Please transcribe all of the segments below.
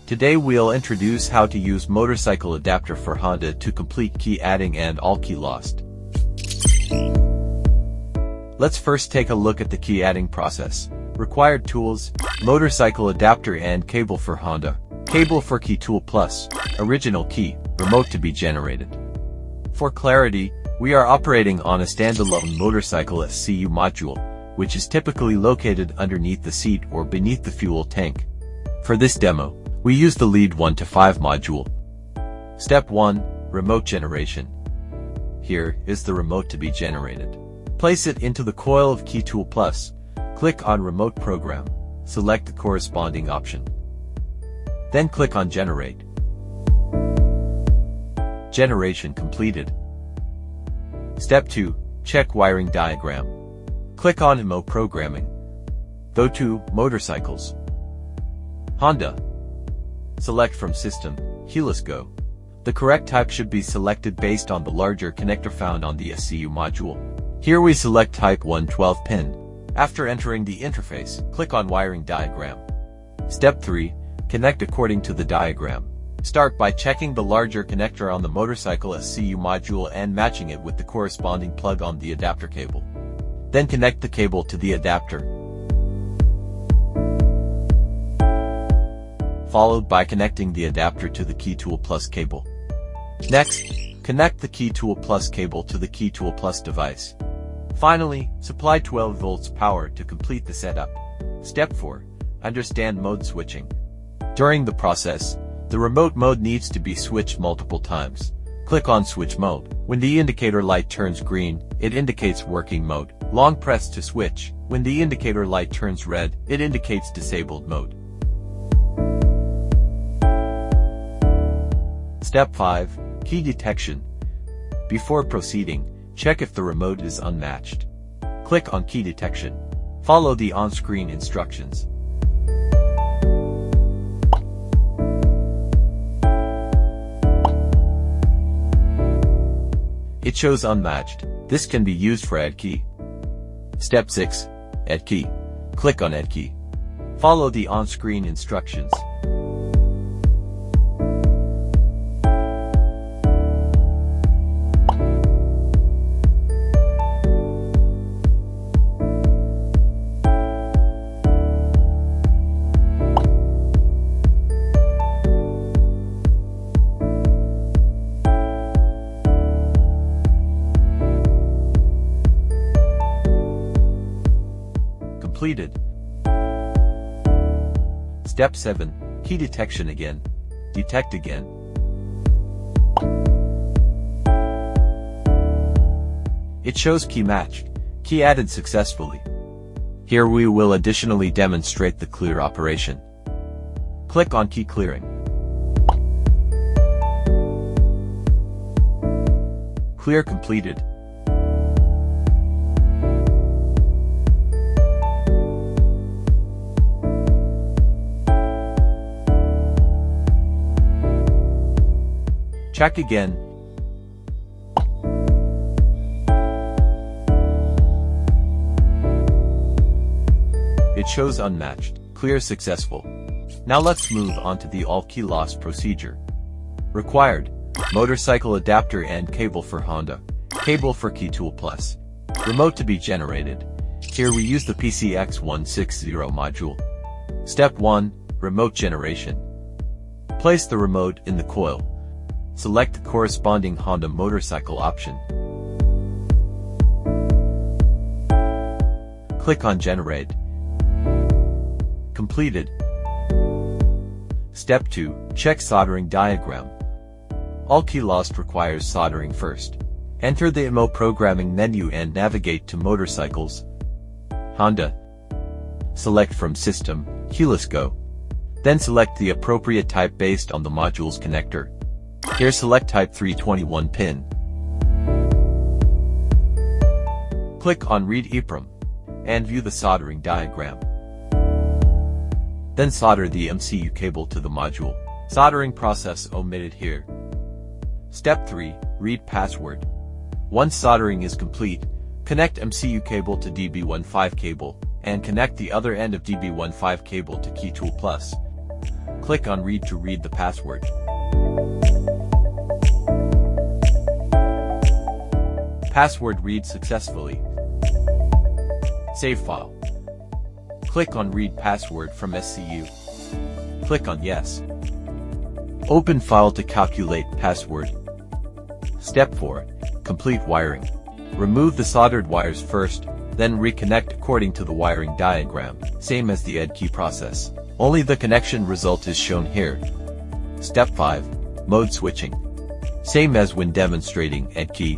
Today we'll introduce how to use motorcycle adapter for Honda to complete key adding and all key lost. Let's first take a look at the key adding process. Required tools: motorcycle adapter and cable for Honda, cable for key tool plus, original key, remote to be generated. For clarity, we are operating on a standalone motorcycle SCU module, which is typically located underneath the seat or beneath the fuel tank. For this demo, we use the lead 1 to 5 module. Step 1. Remote generation. Here is the remote to be generated. Place it into the coil of Key Tool Plus. Click on Remote Program. Select the corresponding option. Then click on Generate. Generation completed. Step 2. Check wiring diagram. Click on MO Programming. Go to Motorcycles. Honda. Select from System, Keyless Go. The correct type should be selected based on the larger connector found on the SCU module. Here we select type 112 pin. After entering the interface, click on Wiring Diagram. Step 3. Connect according to the diagram. Start by checking the larger connector on the motorcycle SCU module and matching it with the corresponding plug on the adapter cable. Then connect the cable to the adapter, followed by connecting the adapter to the Key Tool Plus cable. Next, connect the Key Tool Plus cable to the Key Tool Plus device. Finally, supply 12 volts power to complete the setup. Step 4. Understand mode switching. During the process, the remote mode needs to be switched multiple times. Click on Switch Mode. When the indicator light turns green, it indicates working mode. Long press to switch. When the indicator light turns red, it indicates disabled mode. Step 5. Key detection. Before proceeding, check if the remote is unmatched. Click on Key Detection. Follow the on-screen instructions. It shows unmatched. This can be used for Add Key. Step 6. Add Key. Click on Add Key. Follow the on-screen instructions. Completed. Step 7. Key detection again. Detect again. It shows key matched. Key added successfully. Here we will additionally demonstrate the clear operation. Click on Key Clearing. Clear completed. Check again. It shows unmatched. Clear successful. Now let's move on to the all key loss procedure. Required: motorcycle adapter and cable for Honda, cable for Key Tool Plus, remote to be generated. Here we use the PCX160 module. Step 1. Remote generation. Place the remote in the coil. Select the corresponding Honda motorcycle option. Click on Generate. Completed. Step 2. Check soldering diagram. All key lost requires soldering first. Enter the MO programming menu and navigate to Motorcycles. Honda. Select from System, Keyless Go. Then select the appropriate type based on the module's connector. Here select type 321 pin. Click on Read EEPROM and view the soldering diagram. Then solder the MCU cable to the module. Soldering process omitted here. Step 3. Read password. Once soldering is complete, connect MCU cable to DB15 cable and connect the other end of DB15 cable to Key Tool Plus. Click on Read to read the password. Password read successfully. Save file. Click on Read password from SCU. Click on Yes. Open file to calculate password. Step 4. Complete wiring. Remove the soldered wires first, then reconnect according to the wiring diagram, same as the ED-key process. Only the connection result is shown here. Step 5. Mode switching. Same as when demonstrating ED-key.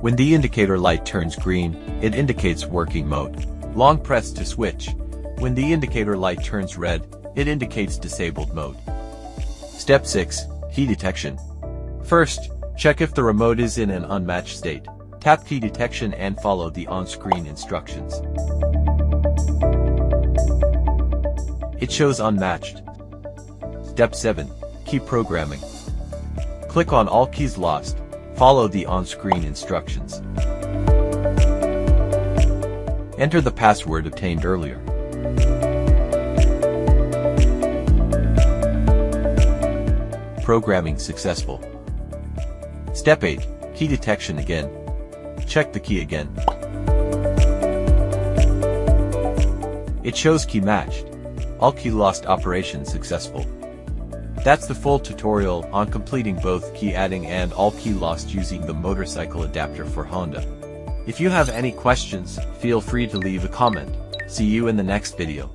When the indicator light turns green, it indicates working mode. Long press to switch. When the indicator light turns red, it indicates disabled mode. Step 6. Key detection. First, check if the remote is in an unmatched state. Tap key detection and follow the on-screen instructions. It shows unmatched. Step 7. Key programming. Click on all keys lost. Follow the on-screen instructions. Enter the password obtained earlier. Programming successful. Step 8. Key detection again. Check the key again. It shows key matched. All key lost operation successful. That's the full tutorial on completing both key adding and all key lost using the motorcycle adapter for Honda. If you have any questions, feel free to leave a comment. See you in the next video.